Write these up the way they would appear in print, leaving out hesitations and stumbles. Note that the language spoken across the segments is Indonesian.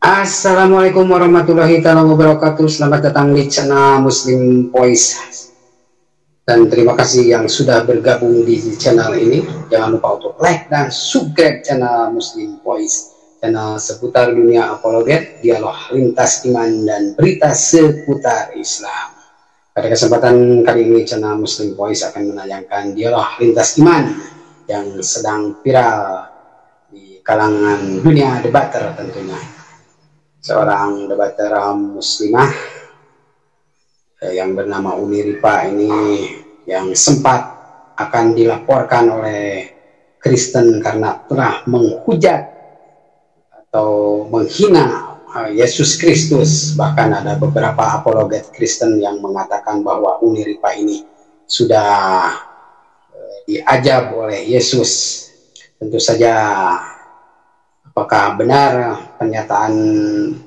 Assalamualaikum warahmatullahi wabarakatuh. Selamat datang di channel Muslim Voice. Dan terima kasih yang sudah bergabung di channel ini. Jangan lupa untuk like dan subscribe channel Muslim Voice. Channel seputar dunia apologet, dialog lintas iman dan berita seputar Islam. Pada kesempatan kali ini channel Muslim Voice akan menayangkan dialog lintas iman yang sedang viral di kalangan dunia debater tentunya. Seorang debater muslimah yang bernama Uni Ripa ini yang sempat akan dilaporkan oleh Kristen karena telah menghujat atau menghina Yesus Kristus. Bahkan ada beberapa apologet Kristen yang mengatakan bahwa Uni Ripa ini sudah diajab oleh Yesus. Tentu saja apakah benar pernyataan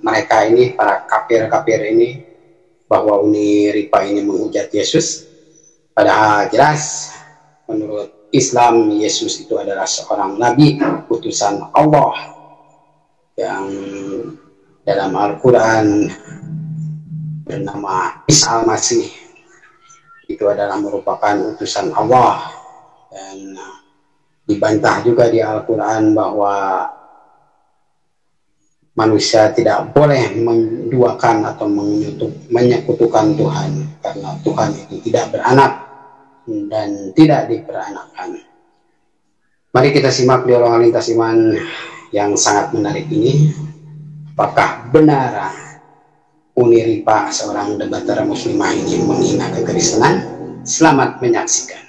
mereka ini, para kafir-kafir ini, bahwa Uni Ripa ini menghujat Yesus? Padahal jelas menurut Islam Yesus itu adalah seorang nabi, utusan Allah, yang dalam Al-Quran bernama Isa Al-Masih. Itu adalah merupakan utusan Allah, dan dibantah juga di Al-Quran bahwa manusia tidak boleh menduakan atau menyekutukan Tuhan, karena Tuhan itu tidak beranak dan tidak diperanakan. Mari kita simak dialog lintas iman yang sangat menarik ini. Apakah benar Uni Ripa, seorang debater muslimah ini, menghina kekristenan? Selamat menyaksikan.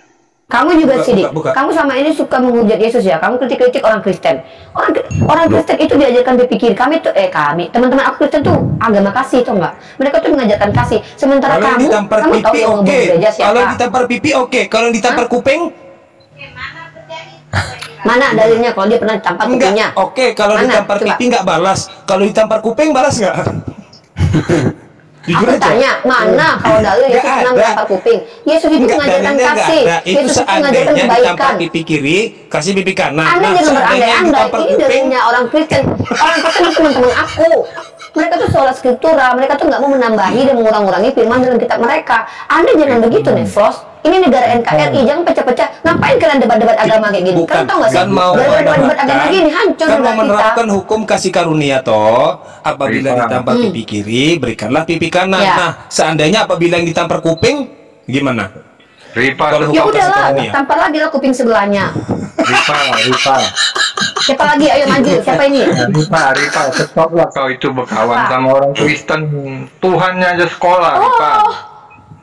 Kamu juga Sidik, kamu selama ini suka menghujat Yesus ya, kamu kritik-kritik orang Kristen. Orang Kristen itu diajarkan berpikir, teman-teman aku Kristen tuh agama kasih, tau nggak? Mereka tuh mengajarkan kasih. Sementara kamu tahu yang ngomong gereja siapa? Kalau ditampar pipi oke, kalau ditampar kuping? Mana dalilnya kalau dia pernah ditampar kupingnya? Oke, kalau ditampar pipi nggak balas, kalau ditampar kuping balas nggak? Aku tanya, mana kalau dalil Yesus pernah menampar kuping? Yesus itu mengajarkan kasih. Yesus itu mengajarkan kebaikan. Pipi kiri, kasih pipi kanan. Anda jangan berandai-andai. Ini dalilnya orang Kristen. Orang Kristen itu teman-teman aku. Mereka tuh sholat skriptura. Mereka tuh nggak mau menambahi dan mengurang-urangi firman dalam kitab mereka. Anda jangan begitu, Nefros. Ini negara NKRI, jangan pecah-pecah. Ngapain kalian debat-debat agama kayak gini? Kalian tau gak sih? Debat-debat agama gini hancur kan mau menerapkan kita. hukum kasih karunia toh. Apabila ditampar pipi kiri, berikanlah pipi kanan. Ya. Nah, seandainya apabila yang ditampar kuping, gimana? Ya udahlah, tampar lagi lah kuping sebelahnya. Ripa. Siapa lagi? Ayo maju. Siapa ini? Ripa, stoplah kau itu berkawan sama orang Kristen. Tuhannya aja sekolah, Ripa.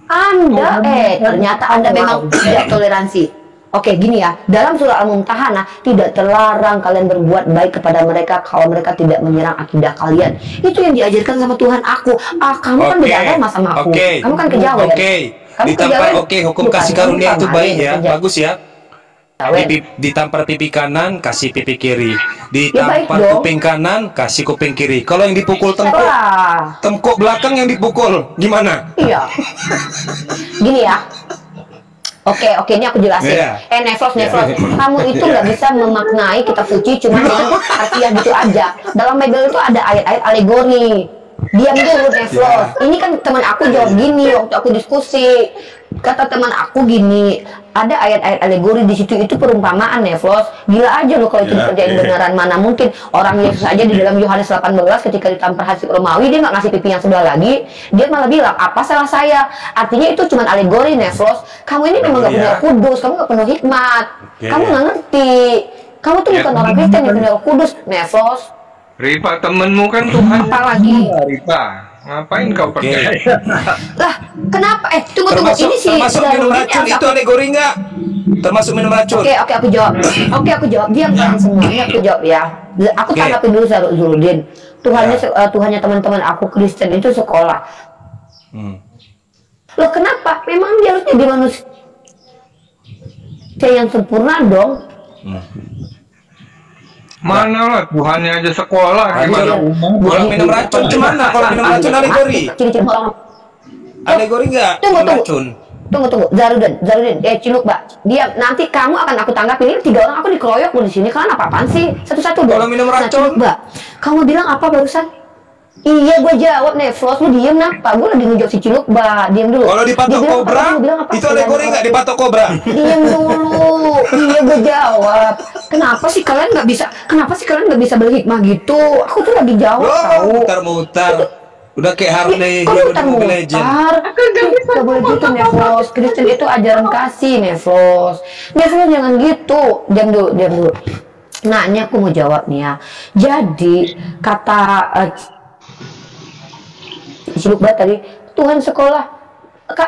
Anda, ternyata Anda memang tidak toleransi. Oke, gini ya. Dalam surah Al-Mumtahanah tidak terlarang kalian berbuat baik kepada mereka kalau mereka tidak menyerang akidah kalian. Itu yang diajarkan sama Tuhan aku. Kamu kan beda agama sama aku. Kamu kan kejawen. Ditampar hukum kasih karunia itu baik ya, bagus ya. Ditampar pipi kanan, kasih pipi kiri. Ditampar kuping kanan, kasih kuping kiri. Kalau yang dipukul tengkuk belakang yang dipukul, gimana? Iya. Gini ya. Oke, ini aku jelasin. Nefros, kamu itu nggak bisa memaknai kitab suci cuma dengan harfiah gitu aja. Dalam Bible itu ada ayat-ayat alegori. Diam dulu, Nefros. Ini kan teman aku jawab gini waktu aku diskusi. Kata teman aku gini, ada ayat-ayat alegori di situ, itu perumpamaan, Nefros. Gila aja lo kalau itu dikerjain beneran. Mana mungkin orang Yesus aja di dalam Yohanes 18 ketika ditampar Hasib Romawi, dia nggak ngasih pipi yang sebelah lagi, dia malah bilang, apa salah saya? Artinya itu cuma alegori, Nefros. Kamu ini memang nggak punya kudus, kamu nggak penuh hikmat, kamu nggak ngerti. Kamu tuh bukan orang Kristen yang punya kudus, Nefros. Ripa, temenmu kan Tuhan. Apalagi Ripa, ngapain kau percaya? Lah, kenapa? Tunggu. Ini sih termasuk minum racun itu alegori nggak? Termasuk minum racun. Oke, aku jawab. Diam kalian semua. Ini aku jawab ya. Aku tanggapin dulu Zurudin. Tuhannya teman-teman aku Kristen itu sekolah. Loh, kenapa? Memang dia harus jadi manusia yang sempurna dong. Mana lah, Tuhannya aja sekolah. Gimana? Kalau minum racun gimana? Kalau minum racun alegori? Alegori nggak? Tunggu, Zarudin, Ciluk, Mbak. Dia nanti kamu akan aku tanggapi. Ini 3 orang aku dikeroyok loh di sini. Kalian apa-apaan sih? Satu-satu dong. Kalau minum racun, Mbak, kamu bilang apa barusan? Iya, gue jawab Neflos, lu diem kenapa? Gue lagi ngejawab si Cilukba, diem dulu. Kalau dipatok kobra, itu alegori nggak dipatok kobra? Diem dulu, iya gue jawab. Kenapa sih kalian nggak bisa? Kenapa sih kalian nggak bisa berhikmah gitu? Aku tuh lagi jawab. Loh, mutar-mutar. Udah kayak Harley, Mobile Legend. Gak boleh gitu Neflos. Kristen itu ajaran kasih Neflos. Neflos jangan gitu. Diam dulu. Nah, ini aku mau jawab nih ya. Jadi kata Cilukba tadi, Tuhan sekolah,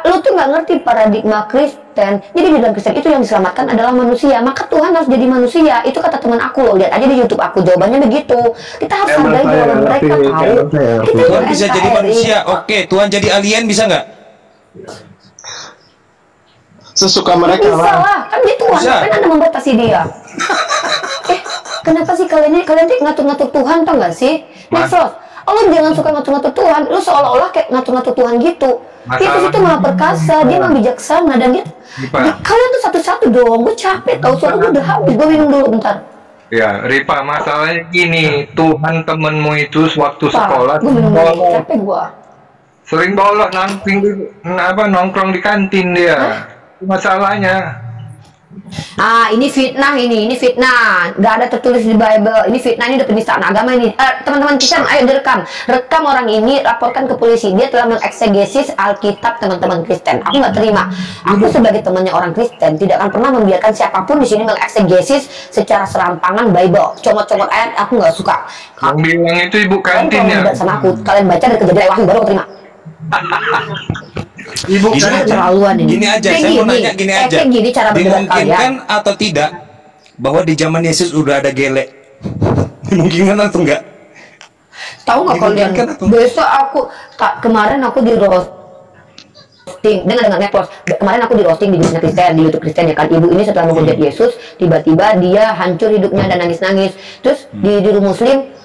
lu tuh nggak ngerti paradigma Kristen. Jadi di dalam Kristen itu yang diselamatkan adalah manusia, maka Tuhan harus jadi manusia. Itu kata teman aku loh, lihat aja di YouTube aku, jawabannya begitu. Kita harus hargai jawaban mereka, tahu. Tuhan bisa jadi manusia, oke. Tuhan jadi alien bisa nggak? Sesuka mereka bisa lah, kan dia Tuhan, kan Anda membatasi dia. Kenapa sih kalian ngatur-ngatur Tuhan, tau nggak sih? Neflos, lo jangan suka ngatur-ngatur Tuhan, lo seolah-olah kayak ngatur-ngatur Tuhan gitu. Yesus itu maha perkasa, dia maha bijaksana, dan dia kalian tuh satu-satu dong, gue capek tau, suara gue udah habis, gue minum dulu bentar. Ya, Ripa, masalahnya gini, Tuhan temenmu itu waktu sekolah gue minum dulu, capek gue. Sering bolos nongkrong di kantin dia. Masalahnya. Ini fitnah, ini fitnah, nggak ada tertulis di Bible, ini fitnah, ini udah penistaan agama ini. Teman-teman Kristen, ayo rekam orang ini, laporkan ke polisi, dia telah mengeksegesis Alkitab teman-teman Kristen. Aku nggak terima, aku sebagai temannya orang Kristen tidak akan pernah membiarkan siapapun di sini mengeksegesis secara serampangan Bible, comot-comot ayat, aku nggak suka. Yang bilang itu ibu kantin ya. Sama aku, kalian baca dari Kejadian Wahyu baru aku terima. Ibu gini aja, saya mau nanya gini aja. Dimungkinkan atau tidak bahwa di zaman Yesus udah ada gelek? Dimungkinkan atau enggak? Tahu nggak kalian? Besok kemarin aku di roasting dengan Neflos. Kemarin aku di roasting di Kristen, di YouTube Kristen ya kan. Ibu ini setelah menghujat Yesus, tiba-tiba dia hancur hidupnya dan nangis-nangis. Terus di rumah Muslim,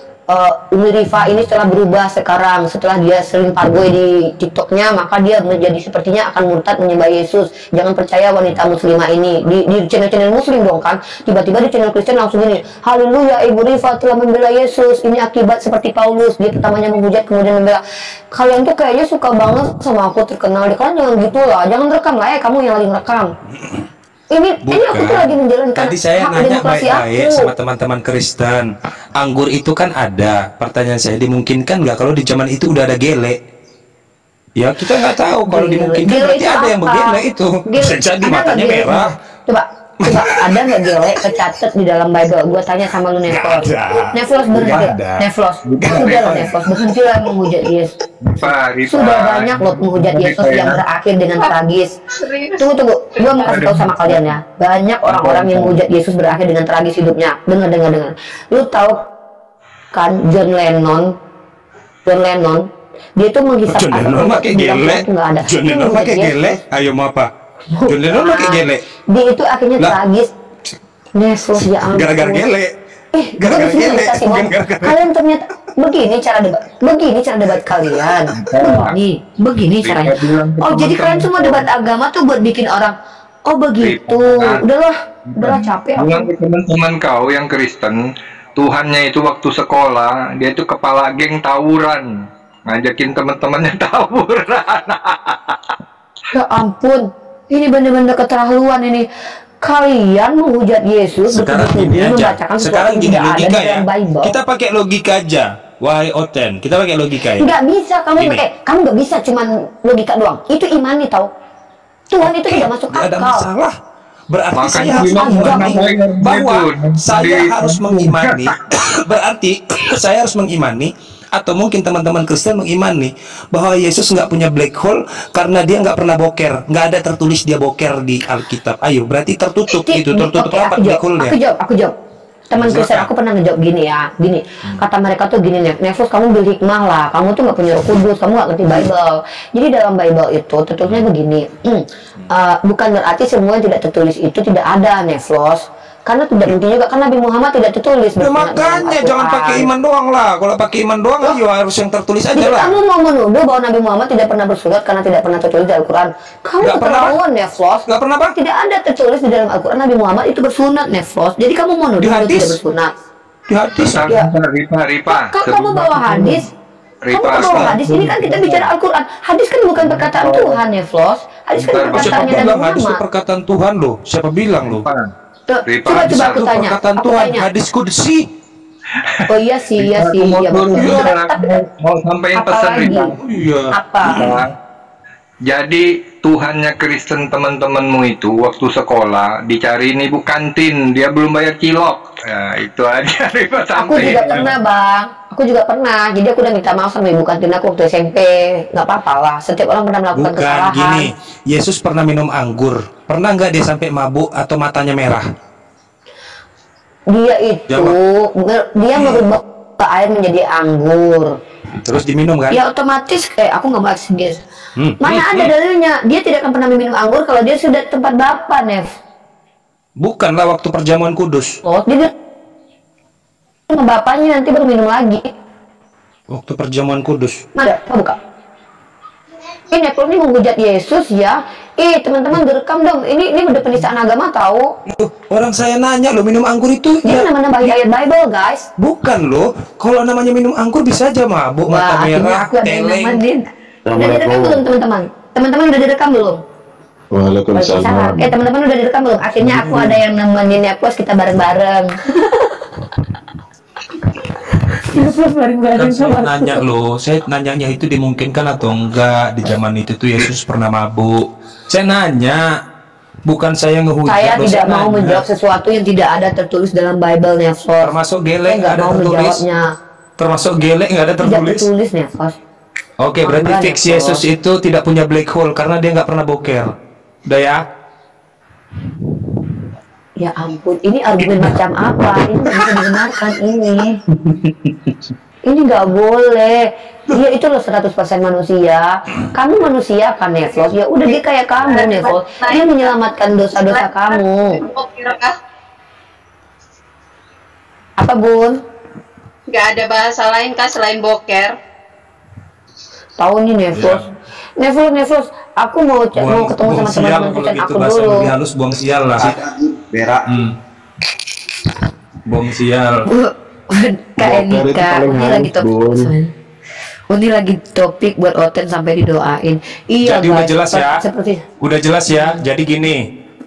Umi Rifa ini setelah berubah sekarang, setelah dia sering pargoy di TikToknya, maka dia menjadi sepertinya akan murtad menyembah Yesus. Jangan percaya wanita muslimah ini di channel-channel muslim dong kan. Tiba-tiba di channel Kristen langsung gini, haleluya, Ibu Rifa telah membela Yesus. Ini akibat seperti Paulus, dia pertamanya menghujat kemudian membela. Kalian tuh kayaknya suka banget sama aku terkenal. Kalian jangan gitu lah, jangan rekam lah kamu yang lagi rekam. Ini aku tuh lagi menjalankan tadi saya nanya baik-baik sama teman-teman Kristen. Anggur itu kan ada. Pertanyaan saya, dimungkinkan nggak kalau di zaman itu udah ada gele? Ya kita nggak tahu. Kalau dimungkinkan berarti ada yang begele itu. Bisa jadi matanya merah. Coba ada nggak gele kecatat di dalam Bible? Gua tanya sama lu Neflos. Neflos berhentilah menghujat Yesus. Sudah banyak loh menghujat Yesus yang berakhir dengan tragis. Tunggu, gua mau kasih tahu sama kalian ya. Banyak orang-orang yang menghujat Yesus berakhir dengan tragis hidupnya. Dengar. Lu tahu kan John Lennon, dia itu menghisap John Lennon pakai gele. John Lennon pakai gele. Ayo mau apa? John Lennon pakai gele. Dia itu akhirnya tragis. Neflos ya ampun. Gara-gara gele. Gara-gara gele. Kalian ternyata begini cara debat kalian. Begini caranya. Oh, jadi kalian semua debat agama tuh buat bikin orang begitu. Udahlah capek aku. Bilang ke teman-teman kau yang Kristen, Tuhannya itu waktu sekolah, dia itu kepala geng tawuran. Ngajakin teman-temannya tawuran. Ya ampun. Ini benar-benar keterlaluan ini. Kalian menghujat Yesus sekarang gini aja. Sekarang gini logika ya. Kita pakai logika aja. Wahai Oten, kita pakai logika ya. Nggak bisa kamu nggak bisa cuman logika doang. Itu imani tau. Tuhan itu tidak masuk akal. Ada masalah. Berarti saya harus mengimani bahwa saya harus mengimani. Berarti saya harus mengimani. Atau mungkin teman-teman Kristen mengimani bahwa Yesus nggak punya black hole karena dia nggak pernah boker, nggak ada tertulis dia boker di Alkitab. Ayo, berarti tertutup itu, tertutup apa black hole-nya? Aku jawab. Teman Kristen aku pernah ngejawab gini ya, kata mereka tuh gini, Neflos kamu berhikmah lah, kamu tuh nggak punya Roh Kudus, kamu nggak ngerti Bible. Jadi dalam Bible itu tertulisnya begini, bukan berarti semua yang tidak tertulis itu tidak ada Neflos. Karena tidak mungkin juga, karena Nabi Muhammad tidak tertulis. Ya makanya jangan pakai iman doang lah. Kalau pakai iman doang, ayo harus yang tertulis aja lah. Kamu mau menuduh bahwa Nabi Muhammad tidak pernah bersurat karena tidak pernah tertulis di Al-Quran. Kamu keterlaluan, Neflos. Gak pernah apa? Tidak ada tertulis di dalam Al-Quran Nabi Muhammad itu bersunat, Neflos. Jadi kamu mau menuduh dia tidak bersunat. Di hadis. Ripa. Kamu bawa hadis. Kamu nggak mau hadis? Ini kan kita bicara Al-Quran. Hadis kan bukan perkataan Tuhan ya, Flos. Hadis kan perkataannya Nabi Muhammad. Hadis itu perkataan Tuhan loh. Siapa bilang loh? Coba aku tanya. Perkataan Tuhan, hadis kudsi. Oh iya sih, iya mau sampaikan pesan Ripa. Apa? Jadi Tuhannya Kristen teman-temanmu itu waktu sekolah dicariin ibu kantin, dia belum bayar cilok. Nah, itu aja Ripa Aku juga pernah, Bang. Aku juga pernah. Jadi aku udah minta maaf sama ibu kantin aku waktu SMP. Nggak apa-apa lah. Setiap orang pernah melakukan kesalahan. Bukan gini. Yesus pernah minum anggur. Pernah nggak dia sampai mabuk atau matanya merah? Dia itu, dia merubah air menjadi anggur. Terus diminum kan? Ya otomatis kayak aku nggak mau akses. Mana ada dalilnya? Dia tidak akan pernah minum anggur kalau dia sudah tempat Bapak, Nev. Bukanlah waktu perjamuan kudus. Oh, dia sama bapaknya nanti baru minum lagi. Waktu perjamuan kudus. Mana? Buka. Ini Nepal ini menghujat Yesus ya. Teman-teman direkam dong. Ini udah penistaan agama tahu. Orang saya nanya loh, minum anggur itu dia nama-nama ayat Bible, guys. Bukan loh. Kalau namanya minum anggur bisa aja mabuk, mata merah, teleng. Udah direkam belum teman-teman? Teman-teman udah direkam belum? Waalaikumsalam. Teman-teman udah direkam belum? Akhirnya aku ada yang nemenin ya, plus kita bareng-bareng. Saya nanya loh, saya nanyanya itu dimungkinkan atau enggak di zaman itu tuh Yesus pernah mabuk. Saya nanya, bukan saya ngehujat. Saya tidak mau menjawab sesuatu yang tidak ada tertulis dalam Bible, Nefos. Termasuk gelek nggak ada tertulis. Termasuk gelek nggak ada tertulis. Tidak tertulis, Nefos. Oke, berarti fix Yesus itu tidak punya black hole karena dia nggak pernah boker. Udah ya? Ya ampun, ini argumen macam apa? Ini nggak bisa dibenarkan ini. Ini nggak boleh. Dia itu loh 100% manusia. Kamu manusia kan, Nevos? Ya udah dia kayak kamu, Nevos. Dia menyelamatkan dosa-dosa kamu. Apa, Bun? Nggak ada bahasa lain kah selain boker? Tahu nih, Nevos. Nevos, aku mau ketemu sama teman-teman Kristen aku dulu. Lebih halus, buang sial lah. Berak. Buang sial. Kak Elika, ini lagi topik. Ini lagi topik buat Oten sampai didoain. Iya. Jadi udah jelas ya. Udah jelas ya. Jadi gini,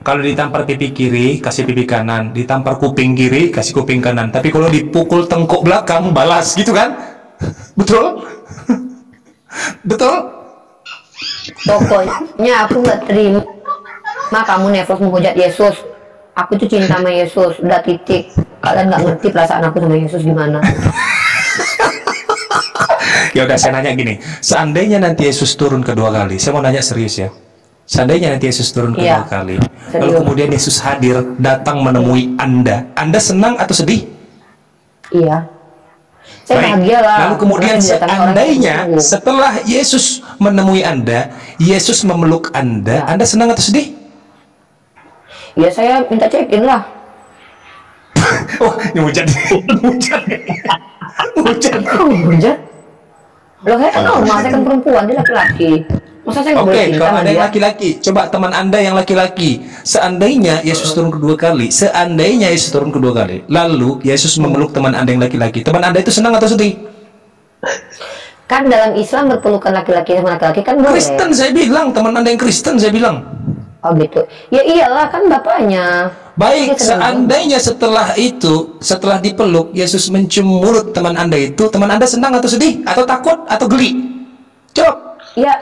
kalau ditampar pipi kiri, kasih pipi kanan. Ditampar kuping kiri, kasih kuping kanan. Tapi kalau dipukul tengkuk belakang, balas gitu kan? Betul? Betul? Pokoknya aku nggak terima kamu Nevos menghujat Yesus. Aku tuh cinta sama Yesus, udah titik. Kalian nggak ngerti perasaan aku sama Yesus gimana. Ya udah, saya nanya gini, seandainya nanti Yesus turun kedua kali, saya mau nanya serius ya. Seandainya nanti Yesus turun kedua kali, lalu kemudian Yesus hadir, datang menemui Anda senang atau sedih? Iya. Saya bahagia lah. Lalu kemudian seandainya setelah Yesus menemui Anda, Yesus memeluk Anda, Anda senang atau sedih? Ya saya minta check-in lah. Oh, ini hujan. Hujan? Loh, saya kan normal, saya kan perempuan, dia laki-laki. Masa saya nggak boleh cinta kalau sama ada yang dia? laki-laki, coba teman Anda yang laki-laki. Seandainya Yesus turun kedua kali, lalu Yesus memeluk teman Anda yang laki-laki, teman Anda itu senang atau sedih? Kan dalam Islam berpelukan laki-laki sama laki-laki kan boleh. Kristen saya bilang, teman Anda yang Kristen saya bilang. Oh gitu. Ya iyalah, kan bapaknya. Baik, seandainya setelah itu, setelah dipeluk, Yesus mencium mulut teman Anda itu, teman Anda senang atau sedih? Atau takut? Atau geli? Jawab. Ya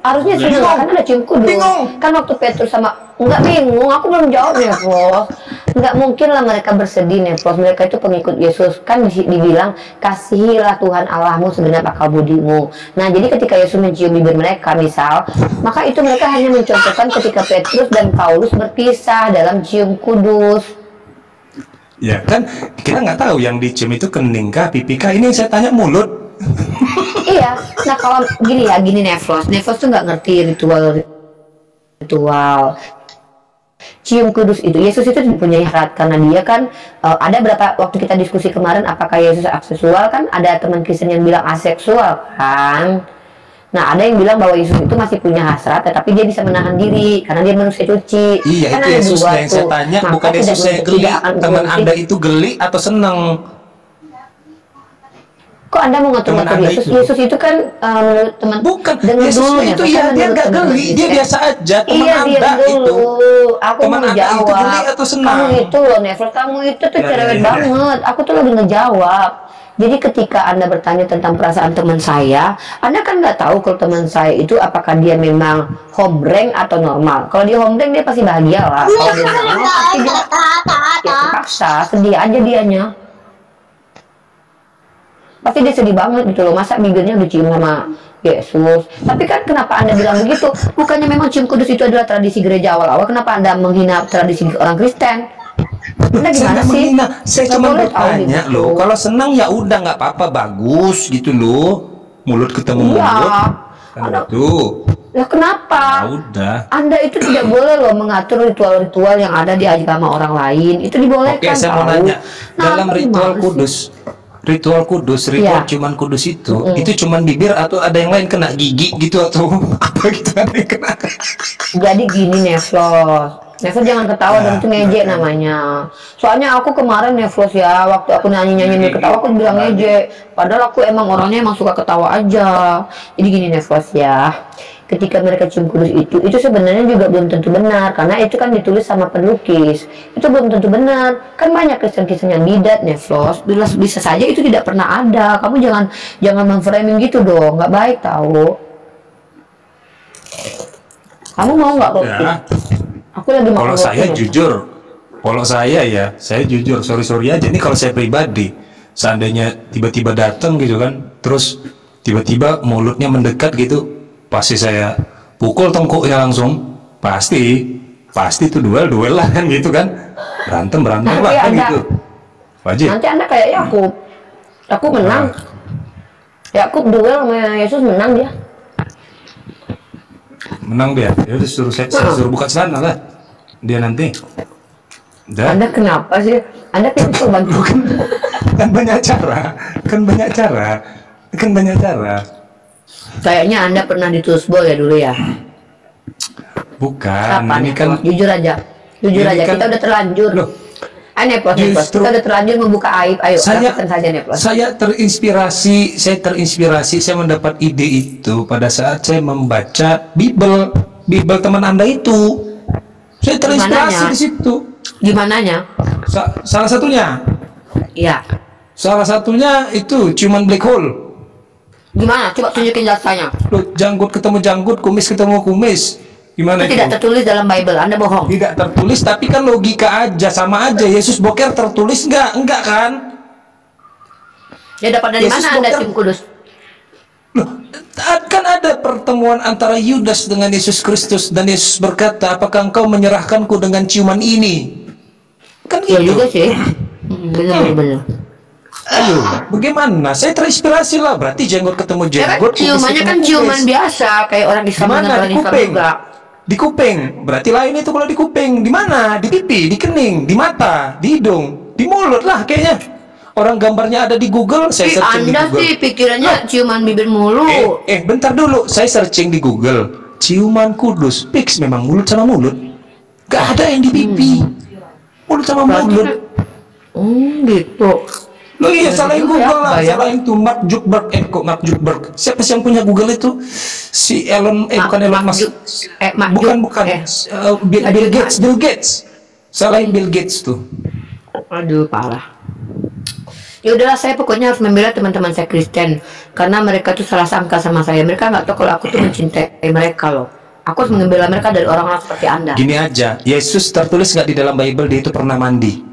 harusnya sih, kan ada cium kudus. Kan waktu Petrus sama, enggak bingung, aku belum jawab ya, Bos. Enggak mungkin lah mereka bersedih, Nepos. Mereka itu pengikut Yesus. Kan dibilang, kasihilah Tuhan Allahmu segenap akal budimu. Nah, jadi ketika Yesus mencium bibir mereka, misal, maka itu mereka hanya mencontohkan ketika Petrus dan Paulus berpisah dalam cium kudus. Ya kan, kita nggak tahu yang dicium itu kening kah, pipi kah. Ini yang saya tanya mulut. Iya, nah kalau gini Nevos tuh nggak ngerti ritual cium kudus itu. Yesus itu mempunyai syarat karena dia kan ada berapa waktu kita diskusi kemarin apakah Yesus aseksual, kan ada teman Kristen yang bilang aseksual kan. Nah ada yang bilang bahwa Yesus itu masih punya hasrat tetapi dia bisa menahan diri karena dia manusia suci. Iya, kan itu Yesus yang saya tanya. Maka bukan Yesus saya geli. Teman Anda itu geli atau senang? Kok Anda mau ngatur-ngatur Yesus? Yesus itu kan teman. Bukan. Yesus itu ya dia nggak geli, dia biasa aja. Teman Anda itu. Aku mau ngejawab. Itu geli atau senang? Kamu itu loh, Neville, kamu itu tuh cerewet banget. Aku tuh lagi ngejawab. Jadi ketika Anda bertanya tentang perasaan teman saya, Anda kan nggak tahu kalau teman saya itu apakah dia memang hombreng atau normal. Kalau dia hombreng dia pasti bahagia lah. Kalau dia normal pasti dia ya terpaksa, sedih aja dianya. Pasti dia sedih banget gitu loh, masa bibirnya dicium sama Yesus. Tapi kan kenapa Anda bilang begitu? Bukannya memang cium kudus itu adalah tradisi gereja awal-awal, kenapa Anda menghina tradisi orang Kristen? Anda gimana sih? Saya cuma bertanya loh, kalau senang ya udah nggak apa-apa, bagus gitu loh. Mulut ketemu mulut. Kan itu. Ya kenapa? Ya udah. Anda itu tidak boleh loh mengatur ritual-ritual yang ada di agama orang lain. Itu dibolehkan. Oke, saya mau nanya. Dalam ritual kudus, ritual cuman kudus itu cuman bibir atau ada yang lain kena gigi gitu atau apa gitu ada yang kena? Jadi gini Nevlos jangan ketawa dan itu ngejek namanya. Soalnya aku kemarin Nevlos ya, waktu aku nyanyi ketawa aku bilang ngejek, padahal aku emang orangnya emang suka ketawa aja. Jadi gini Nevlos ya, ketika mereka cium kudus itu sebenarnya juga belum tentu benar, karena itu kan ditulis sama pelukis. Itu belum tentu benar. Kan banyak Kristen-Kristen yang bidat, Nevlos. Bisa saja itu tidak pernah ada. Kamu jangan memframing gitu dong, nggak baik tahu. Kamu mau nggak Rocky? Ya. Aku lagi mau. Kalau saya jujur, saya jujur, sorry aja. Ini kalau saya pribadi, seandainya tiba-tiba datang gitu kan, terus tiba-tiba mulutnya mendekat gitu, pasti saya pukul tengkuknya langsung. Pasti itu duel lah kan gitu kan, berantem lah kan gitu. Wajib. Nanti Anda kayak Yakub menang. Yakub duel sama Yesus menang dia. Ya udah suruh buka celana lah dia nanti. Anda kenapa sih? Anda kan bantu. kan banyak cara. Kayaknya Anda pernah ditusbol ya dulu ya? Bukan. Kapan ini kan jujur aja. Kan, kita udah terlanjur. Loh, Neplos, kita udah terlanjur membuka aib. Ayo, lakukan saja Neplos. Saya terinspirasi, saya mendapat ide itu pada saat saya membaca Bible teman Anda itu. Saya terinspirasi di situ. Gimananya? Salah satunya. Iya. Salah satunya itu ciuman black hole. Gimana? Coba tunjukin jasanya. Loh, janggut ketemu janggut, kumis ketemu kumis. Gimana itu? Tidak tertulis dalam Bible, Anda bohong. Tidak tertulis, tapi kan logika aja, sama aja. Yesus boker tertulis nggak? Enggak kan? Ya dapat dari mana Anda cium kudus? Loh, kan ada pertemuan antara Yudas dengan Yesus Kristus, dan Yesus berkata, apakah engkau menyerahkanku dengan ciuman ini? Kan gitu. Ya juga sih. Benar. Ayo, bagaimana? Saya terinspirasi lah. Berarti jenggot ketemu jenggot. Ya, ciumannya kan ciuman biasa, kayak orang Islam dengan orang Islam juga. Di kuping, berarti lain itu kalau di kuping. Di mana? Di pipi, di kening, di mata, di hidung, di mulut lah kayaknya. Orang gambarnya ada di Google, saya searching di Google. Anda sih pikirannya ciuman bibir mulu. Bentar dulu, saya searching di Google. Ciuman kudus, fix memang mulut sama mulut. Gak ada yang di pipi. Mulut sama mulut. Gitu. Loh iya, salahin Google lah, salahin tuh Mark Zuckerberg. Siapa sih yang punya Google itu? Si Elon, bukan Elon Musk. Bukan. Bill Gates. Salahin Bill Gates tuh. Aduh, parah. Ya udahlah, saya pokoknya harus membela teman-teman saya Kristen, karena mereka tuh salah sangka sama saya. Mereka nggak tahu kalau aku tuh mencintai mereka loh. Aku harus membela mereka dari orang-orang seperti Anda. Gini aja, Yesus tertulis nggak di dalam Bible dia itu pernah mandi?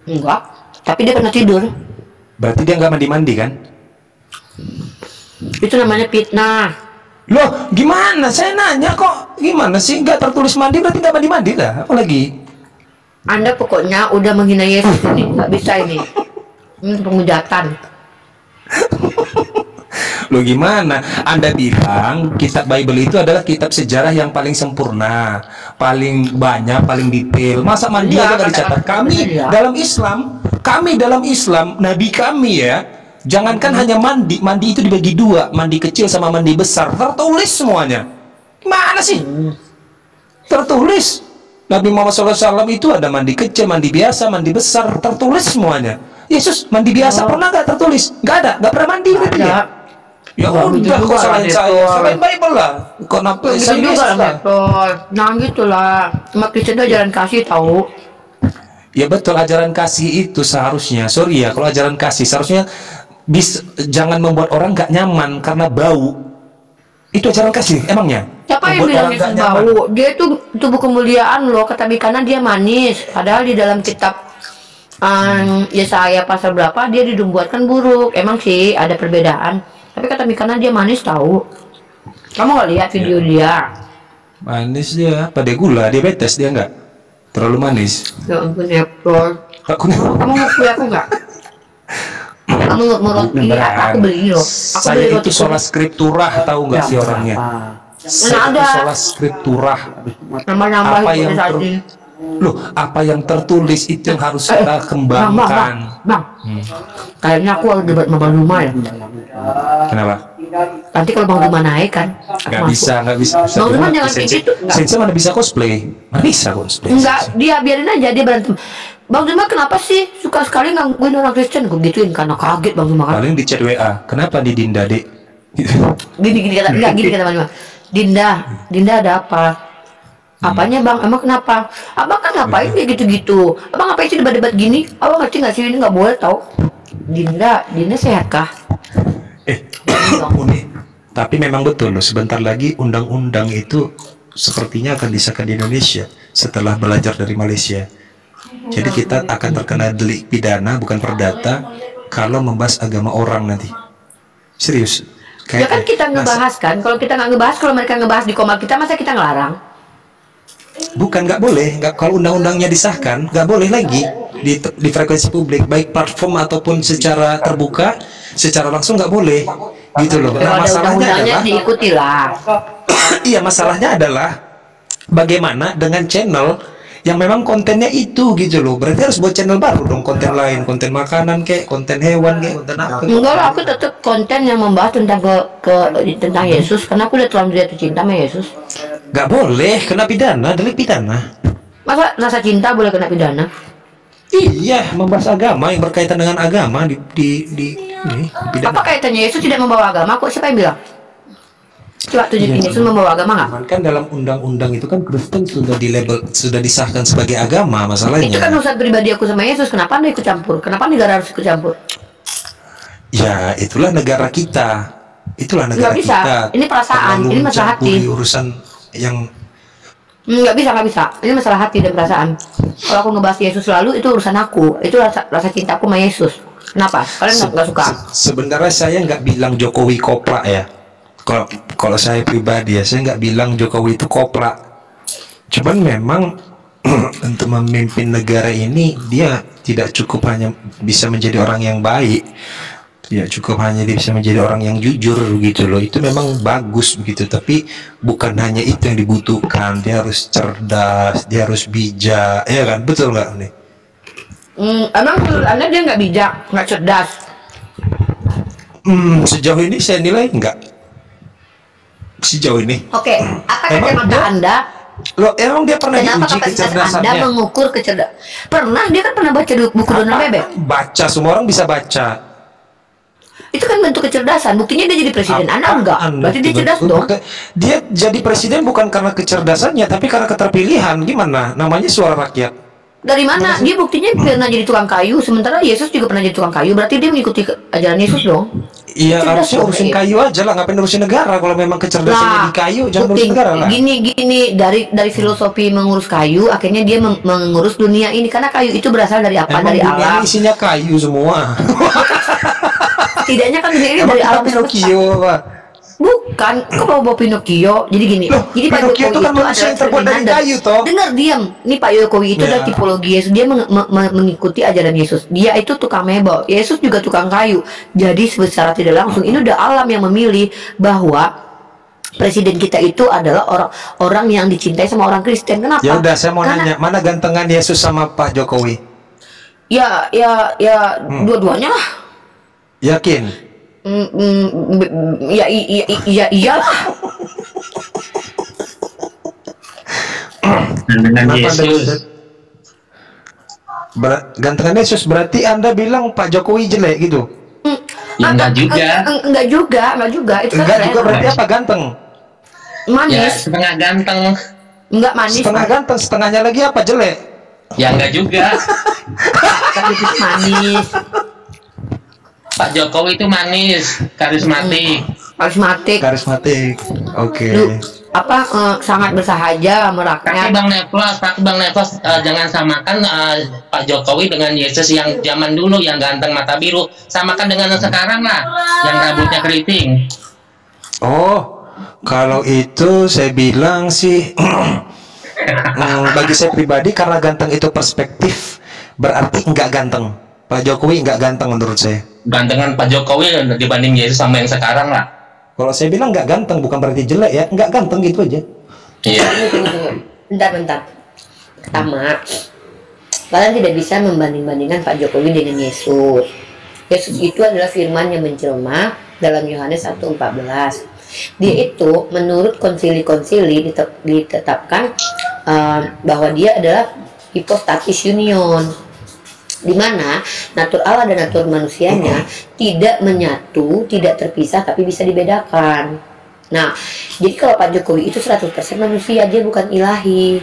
Enggak, tapi dia pernah tidur. Berarti dia nggak mandi-mandi kan? Itu namanya fitnah. Loh, gimana? Saya nanya kok. Gimana sih? Nggak tertulis mandi berarti nggak mandi-mandi lah. Apalagi? Anda pokoknya udah menghina Yesus ini. Nggak bisa ini. Ini penghujatan. Loh gimana? Anda bilang kitab Bible itu adalah kitab sejarah yang paling sempurna, paling banyak, paling detail. Masa mandi aja nggak dicatat? Kami dalam Islam, Nabi kami ya, jangankan hanya mandi itu dibagi dua, mandi kecil sama mandi besar, tertulis semuanya. Gimana sih? Tertulis. Nabi Muhammad SAW itu ada mandi kecil, mandi biasa, mandi besar, tertulis semuanya. Yesus mandi biasa pernah nggak tertulis? Nggak ada, nggak pernah mandi kan dia. Ya udah, kok selain saya, selain Bible lah. Kok nampak saya Yesus lah. Nah gitulah. Cuma Kristen itu ajaran kasih tahu. Ya betul, ajaran kasih itu seharusnya, sorry ya, kalau ajaran kasih seharusnya jangan membuat orang nggak nyaman karena bau. Itu ajaran kasih, emangnya? Siapa yang bilang Yesus bau? Dia itu tubuh kemuliaan loh, kata karena dia manis. Padahal di dalam kitab Yesaya pasal berapa dia dibuatkan buruk. Emang sih ada perbedaan, tapi kata karena dia manis tahu. Kamu nggak lihat video dia? Manis dia, pada gula, diabetes dia nggak? Terlalu manis. Ya ampun ya, kamu mau kuliah aku nggak? Kamu mau roti? Aku beli loh. Saya itu sholat skripturah, tahu nggak sih orangnya? Saya itu sholat skripturah. Apa yang apa yang tertulis itu yang harus kita kembangkan. Bang. Kayaknya aku harus debat sama Bang Duma ya. Kenapa? Nanti kalau Bang Duma naik kan? Nggak bisa. Bang Duma jangan kayak gitu. Sensei mana bisa cosplay? Mana bisa cosplay? Enggak, dia biarin aja, dia berantem. Bang Duma kenapa sih suka sekali gangguin orang Kristen? Gue gituin karena kaget Bang Duma kan. Paling di chat WA. Kenapa di Dinda, Dek? Gini kata Bang Duma. Dinda ada apa? Apanya Bang? Emang kenapa? Abang kan ngapain kayak gitu-gitu? Abang ngapain sih debat-debat gini? Abang ngerti nggak sih ini nggak boleh tau? Dinda sehat kah? Tapi memang betul loh, sebentar lagi undang-undang itu sepertinya akan disahkan di Indonesia setelah belajar dari Malaysia. Jadi kita akan terkena delik pidana bukan perdata kalau membahas agama orang nanti. Serius. Ya kan kita ngebahas kan, kalau kita nggak ngebahas, kalau mereka ngebahas di komal kita, masa kita ngelarang? Bukan, nggak boleh. Nggak, kalau undang-undangnya disahkan nggak boleh lagi di frekuensi publik, baik platform ataupun secara terbuka, secara langsung nggak boleh gitu loh. Nah, masalahnya adalah diikuti lah. Iya, masalahnya adalah bagaimana dengan channel yang memang kontennya itu gitu loh. Berarti harus buat channel baru dong, konten lain, konten makanan kayak, konten hewan kayak, konten apa. Enggak lah, aku tetap konten yang membahas tentang tentang Yesus, karena aku udah terlalu jatuh cinta sama Yesus. Gak boleh kena pidana, delik pidana. Masa rasa cinta boleh kena pidana? Iya, membahas agama yang berkaitan dengan agama di pidana. Apa kaitannya Yesus tidak membawa agama? Kok siapa yang bilang? Coba tunjukin Yesus membawa agama nggak? Kan dalam undang-undang itu kan Kristen sudah disahkan sebagai agama, masalahnya. Itu kan urusan pribadi aku sama Yesus. Kenapa Anda ikut campur? Kenapa negara harus ikut campur? Ya, itulah negara kita. Itulah negara nggak bisa. kita. Ini perasaan, ini masalah hati. Urusan yang nggak bisa. Ini masalah hati dan perasaan. Kalau aku ngebahas Yesus selalu, itu urusan aku. Itu rasa cintaku sama Yesus. Kenapa? Kalian nggak suka? Sebenarnya saya nggak bilang Jokowi koprak ya. Kalau saya pribadi ya, saya nggak bilang Jokowi itu koprak. Cuman memang untuk memimpin negara ini dia tidak cukup hanya bisa menjadi orang yang baik, tidak cukup hanya dia bisa menjadi orang yang jujur gitu loh. Itu memang bagus begitu, tapi bukan hanya itu yang dibutuhkan. Dia harus cerdas, dia harus bijak, ya kan? Betul nggak nih? Emang menurut Anda dia nggak bijak, nggak cerdas? Sejauh ini saya nilai enggak. Sejauh ini. Oke, apa kacamata Anda? Loh, emang dia pernah Kenapa diuji kecerdasannya? Anda mengukur kecerdasan? Pernah, dia kan pernah baca buku Donald Bebek. Baca, semua orang bisa baca. Itu kan bentuk kecerdasan. Buktinya dia jadi presiden. Anda enggak. Berarti dia cerdas dong. Dia jadi presiden bukan karena kecerdasannya, tapi karena keterpilihan. Gimana? Namanya suara rakyat. Dari mana? Dia buktinya pernah jadi tukang kayu. Sementara Yesus juga pernah jadi tukang kayu. Berarti dia mengikuti ajaran Yesus dong. Iya, harusnya urusin kayu aja lah, ngapain urusin negara. Kalau memang kecerdasannya di kayu, jangan urusin negara lah. Gini, dari filosofi mengurus kayu, akhirnya dia mengurus dunia ini. Karena kayu itu berasal dari apa? Emang dari alam. Isinya kayu semua. Tidaknya kan dunia ini dari alam Pinocchio, Pak. Bukan, kok bawa Pinocchio? Jadi gini, jadi Pak Pinocchio Jokowi itu kan manusia yang terbuat dari kayu, toh. Dengar, diam. Ini Pak Jokowi itu adalah tipologi Yesus. Dia mengikuti ajaran Yesus. Dia itu tukang mebel. Yesus juga tukang kayu. Jadi secara tidak langsung ini udah alam yang memilih bahwa presiden kita itu adalah orang yang dicintai sama orang Kristen. Kenapa? Ya udah, saya mau nanya, mana gantengan Yesus sama Pak Jokowi? Ya, dua-duanya lah. Yakin? Iyalah. Dan dengan Yesus Gantengan Yesus berarti Anda bilang Pak Jokowi jelek gitu? Ya enggak juga. Enggak juga. Itu kan enggak juga berarti apa ganteng? Manis. Ya, setengah ganteng. Enggak manis. Setengah ganteng, setengahnya lagi apa jelek? Ya enggak juga. Manis. Pak Jokowi itu manis, karismatik. Karismatik. Oke. Sangat bersahaja sama rakyat. Tapi Bang Nefos jangan samakan Pak Jokowi dengan Yesus yang zaman dulu yang ganteng mata biru. Samakan dengan yang sekarang lah, yang rambutnya keriting. Oh, kalau itu saya bilang sih bagi saya pribadi karena ganteng itu perspektif, berarti enggak ganteng. Pak Jokowi enggak ganteng menurut saya. Gantengan Pak Jokowi dibanding Yesus sama yang sekarang lah. Kalau saya bilang nggak ganteng bukan berarti jelek ya, nggak ganteng gitu aja. Iya. Bentar. Pertama, kalian tidak bisa membanding-bandingkan Pak Jokowi dengan Yesus. Yesus itu adalah firman yang menjelma dalam Yohanes 1:14. Dia itu menurut konsili-konsili ditetapkan bahwa dia adalah hypostatis union, di mana natur Allah dan natur manusianya tidak menyatu, tidak terpisah, tapi bisa dibedakan. Nah, jadi kalau Pak Jokowi itu 100% manusia, dia bukan ilahi.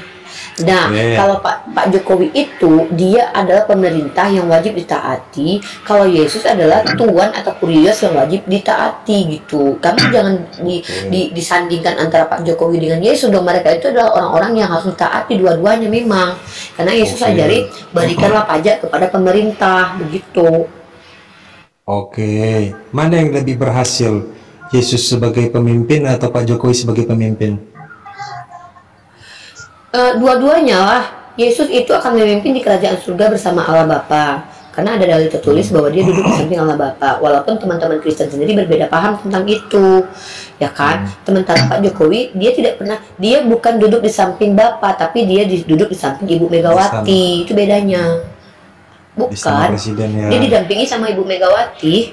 Nah, kalau Pak Jokowi itu dia adalah pemerintah yang wajib ditaati. Kalau Yesus adalah Tuhan atau Kurios yang wajib ditaati gitu. Kamu jangan disandingkan antara Pak Jokowi dengan Yesus dong. Mereka itu adalah orang-orang yang harus ditaati dua-duanya memang. Karena Yesus ajari berikanlah pajak kepada pemerintah begitu. Oke, mana yang lebih berhasil? Yesus sebagai pemimpin atau Pak Jokowi sebagai pemimpin? Dua-duanya lah. Yesus itu akan memimpin di kerajaan surga bersama Allah Bapa. Karena ada dalil tertulis bahwa dia duduk di samping Allah Bapa. Walaupun teman-teman Kristen sendiri berbeda paham tentang itu, ya kan? Sementara Pak Jokowi dia bukan duduk di samping Bapa, tapi dia duduk di samping Ibu Megawati. Itu bedanya. Bukan. Dia didampingi sama Ibu Megawati.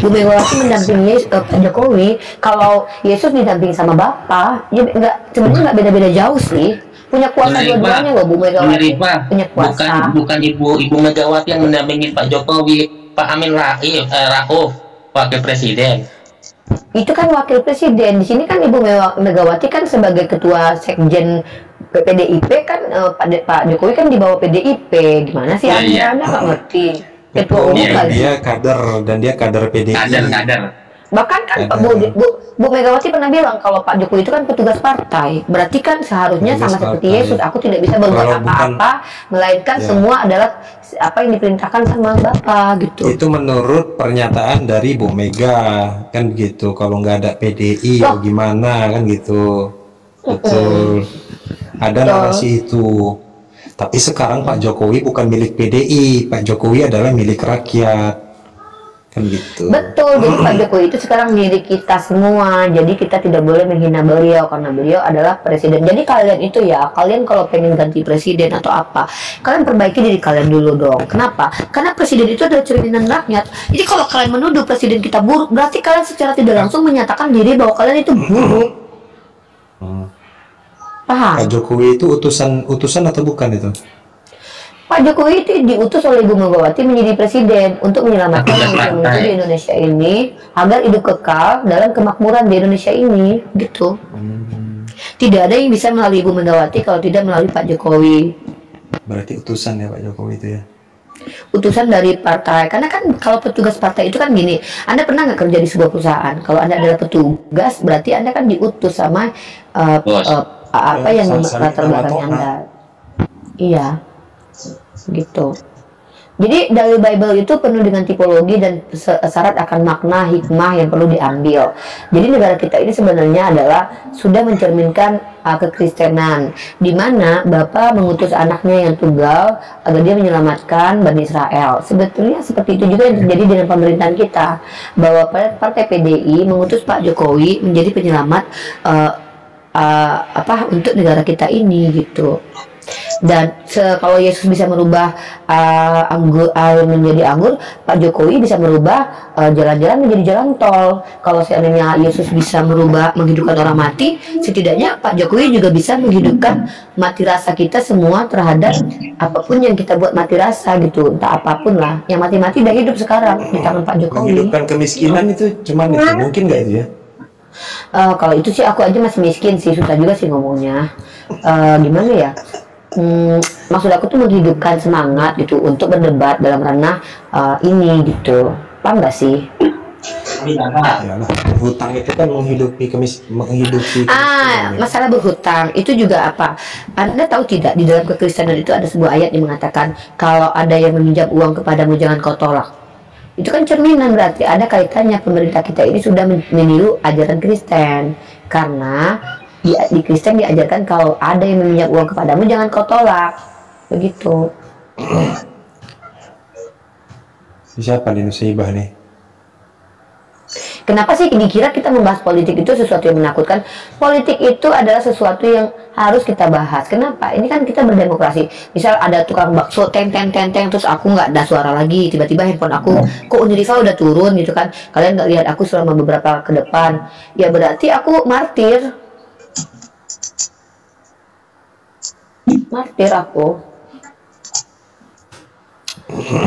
Bu Megawati mendampingi Pak Jokowi. Kalau Yesus didampingi sama Bapa, ya sebenarnya nggak beda-beda jauh sih. Punya kuasa dua-duanya loh Bu Megawati. Punya kuasa. Bukan Ibu Megawati yang mendampingi Pak Jokowi, Pak Amin Rauf, Wakil Presiden. Itu kan Wakil Presiden. Di sini kan Ibu Megawati kan sebagai Ketua Sekjen PDIP kan, Pak Jokowi kan di bawah PDIP. Gimana sih Anda nggak ngerti? Ketua umum kan. Dia kader dan dia kader PDIP. Kader. Bahkan kan Bu Megawati pernah bilang kalau Pak Jokowi itu kan petugas partai. Berarti kan seharusnya sama seperti Yesus, aku tidak bisa berbuat apa-apa, melainkan semua adalah apa yang diperintahkan sama Bapak gitu. Itu menurut pernyataan dari Bu Mega kan begitu. Kalau nggak ada PDI gimana kan gitu. Betul. Ada narasi itu. Tapi sekarang Pak Jokowi bukan milik PDI, Pak Jokowi adalah milik rakyat. Kan gitu. Betul, jadi Pak Jokowi itu sekarang milik kita semua. Jadi kita tidak boleh menghina beliau karena beliau adalah presiden. Jadi kalian itu ya, kalian kalau pengen ganti presiden atau apa, kalian perbaiki diri kalian dulu dong. Kenapa? Karena presiden itu adalah cerminan rakyat. Jadi kalau kalian menuduh presiden kita buruk, berarti kalian secara tidak langsung menyatakan diri bahwa kalian itu buruk. Paham? Pak Jokowi itu utusan atau bukan itu? Pak Jokowi itu diutus oleh Ibu Megawati menjadi presiden untuk menyelamatkan manusia di Indonesia ini agar hidup kekal dalam kemakmuran di Indonesia ini, gitu. Tidak ada yang bisa melalui Ibu Megawati kalau tidak melalui Pak Jokowi. Berarti utusan ya Pak Jokowi itu ya? Utusan dari partai. Karena kan kalau petugas partai itu kan gini, Anda pernah nggak kerja di sebuah perusahaan? Kalau Anda adalah petugas, berarti Anda kan diutus sama apa yang latar belakang Anda. Iya. Gitu. Jadi dari Bible itu penuh dengan tipologi dan syarat akan makna hikmah yang perlu diambil. Jadi negara kita ini sebenarnya adalah sudah mencerminkan kekristenan, di mana Bapa mengutus anaknya yang tunggal agar dia menyelamatkan Bani Israel. Sebetulnya seperti itu juga yang terjadi dengan pemerintahan kita, bahwa partai PDI mengutus Pak Jokowi menjadi penyelamat untuk negara kita ini gitu. Dan kalau Yesus bisa merubah air menjadi anggur, Pak Jokowi bisa merubah jalan-jalan menjadi jalan tol. Kalau seandainya Yesus bisa menghidupkan orang mati, setidaknya Pak Jokowi juga bisa menghidupkan mati rasa kita semua terhadap apapun yang kita buat mati rasa gitu, entah apapun lah. Yang mati-mati udah hidup sekarang di tangan Pak Jokowi. Menghidupkan kemiskinan itu cuman itu mungkin nggak itu ya? Kalau itu sih aku aja masih miskin sih, susah juga sih ngomongnya. Gimana ya? Maksud aku tuh menghidupkan semangat gitu untuk berdebat dalam ranah ini gitu, paham nggak sih? Yalah, berhutang itu kan menghidupi masalah berhutang itu juga apa? Anda tahu tidak, di dalam kekristenan itu ada sebuah ayat yang mengatakan kalau ada yang meminjam uang kepadamu jangan kau tolak. Itu kan cerminan, berarti ada kaitannya pemerintah kita ini sudah meniru ajaran Kristen, karena di Kristen diajarkan kalau ada yang meminjam uang kepadamu jangan kau tolak, begitu. Siapa nih musibah nih? Kenapa sih dikira kita membahas politik itu sesuatu yang menakutkan? Politik itu adalah sesuatu yang harus kita bahas. Kenapa? Ini kan kita berdemokrasi. Misal ada tukang bakso teng terus aku nggak ada suara lagi, tiba-tiba handphone aku kok Uniriva udah turun gitu kan? Kalian nggak lihat aku selama beberapa ke depan? Ya berarti aku martir aku.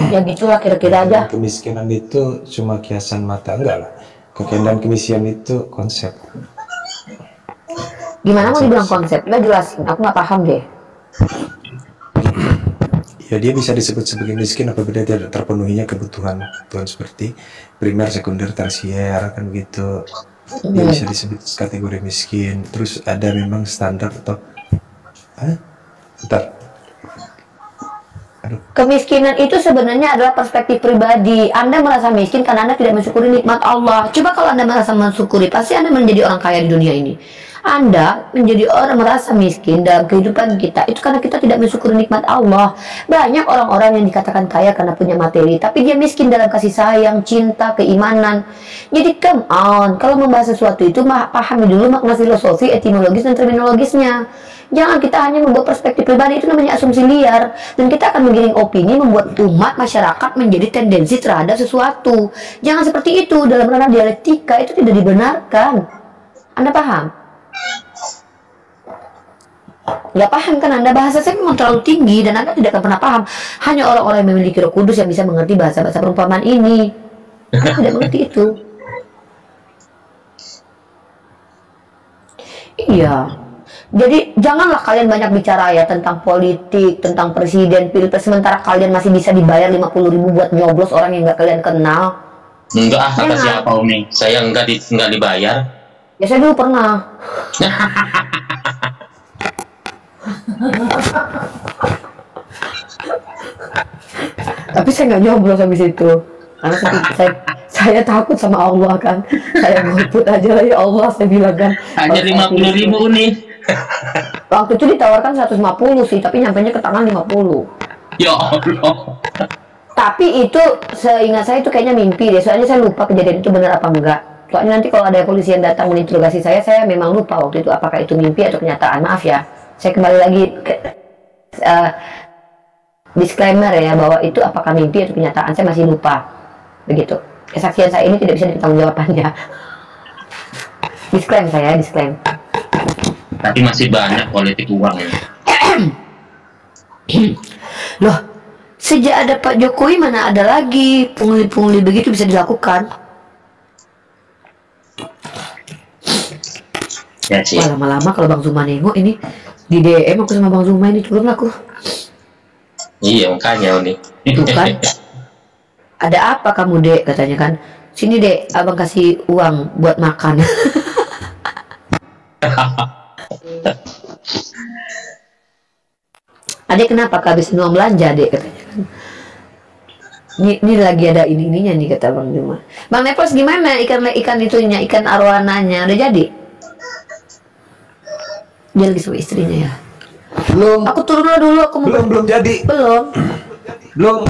Ya gitulah kira-kira aja. Kemiskinan itu cuma kiasan mata, enggak lah. Kekayaan kemiskinan itu konsep. Gimana mau dibilang konsep? Nggak jelasin, aku nggak paham deh. Ya dia bisa disebut sebagai miskin apabila tidak terpenuhinya kebutuhan seperti primer, sekunder, tersier kan begitu. Dia bisa disebut kategori miskin. Terus ada memang standar atau Kemiskinan itu sebenarnya adalah perspektif pribadi. Anda merasa miskin karena Anda tidak mensyukuri nikmat Allah. Coba kalau Anda merasa mensyukuri, pasti Anda menjadi orang kaya di dunia ini. Anda menjadi orang merasa miskin dalam kehidupan kita itu karena kita tidak mensyukuri nikmat Allah. Banyak orang-orang yang dikatakan kaya karena punya materi, tapi dia miskin dalam kasih sayang, cinta, keimanan. Jadi come on, kalau membahas sesuatu itu pahami dulu makna filosofi, etimologis, dan terminologisnya. Jangan kita hanya membuat perspektif pribadi, itu namanya asumsi liar. Dan kita akan menggiring opini, membuat umat, masyarakat menjadi tendensi terhadap sesuatu. Jangan seperti itu, dalam ranah dialektika itu tidak dibenarkan. Anda paham? Nggak paham kan Anda? Bahasa saya memang terlalu tinggi dan Anda tidak akan pernah paham. Hanya orang-orang yang memiliki Roh Kudus yang bisa mengerti bahasa-bahasa perumpamaan ini. Anda tidak mengerti itu. Iya. Jadi janganlah kalian banyak bicara ya tentang politik, tentang presiden, pilpres, sementara kalian masih bisa dibayar 50.000 buat nyoblos orang yang nggak kalian kenal. Enggak, kata siapa Umi? Saya nggak dibayar. Ya saya dulu pernah. Tapi saya nggak nyoblos habis itu. Karena saya takut sama Allah kan. Saya golput aja lah ya Allah, saya bilang kan. Hanya 50.000 nih. Waktu itu ditawarkan 150 sih, tapi nyampainya ke tangan 50. Ya Allah. Tapi itu seingat saya itu kayaknya mimpi deh. Soalnya saya lupa kejadian itu benar apa enggak. Soalnya nanti kalau ada polisi yang datang menginterogasi saya memang lupa waktu itu apakah itu mimpi atau kenyataan. Maaf ya. Saya kembali lagi ke disclaimer ya, bahwa itu apakah mimpi atau kenyataan saya masih lupa. Begitu. Kesaksian saya ini tidak bisa dipertanggungjawabkannya. Disclaim. Tapi masih banyak politik uang ya. Loh, sejak ada Pak Jokowi mana ada lagi pungli-pungli begitu bisa dilakukan. Ya sih. Wah, lama-lama kalau Bang Zuma nengok ini di DM aku sama Bang Zuma ini turun aku. Iya makanya nih. Itu kan. Ada apa kamu Dek, katanya kan. Sini Dek, abang kasih uang buat makan. Adek kenapa kehabisan uang belanja Dek, katanya kan. Ini lagi ada ininya nih kata Bang Juma. Bang Nepos gimana ikan itunya, ikan arowananya udah jadi? Dia lagi sama istrinya ya. Belum. Aku turun dulu, aku belum jadi. Belum.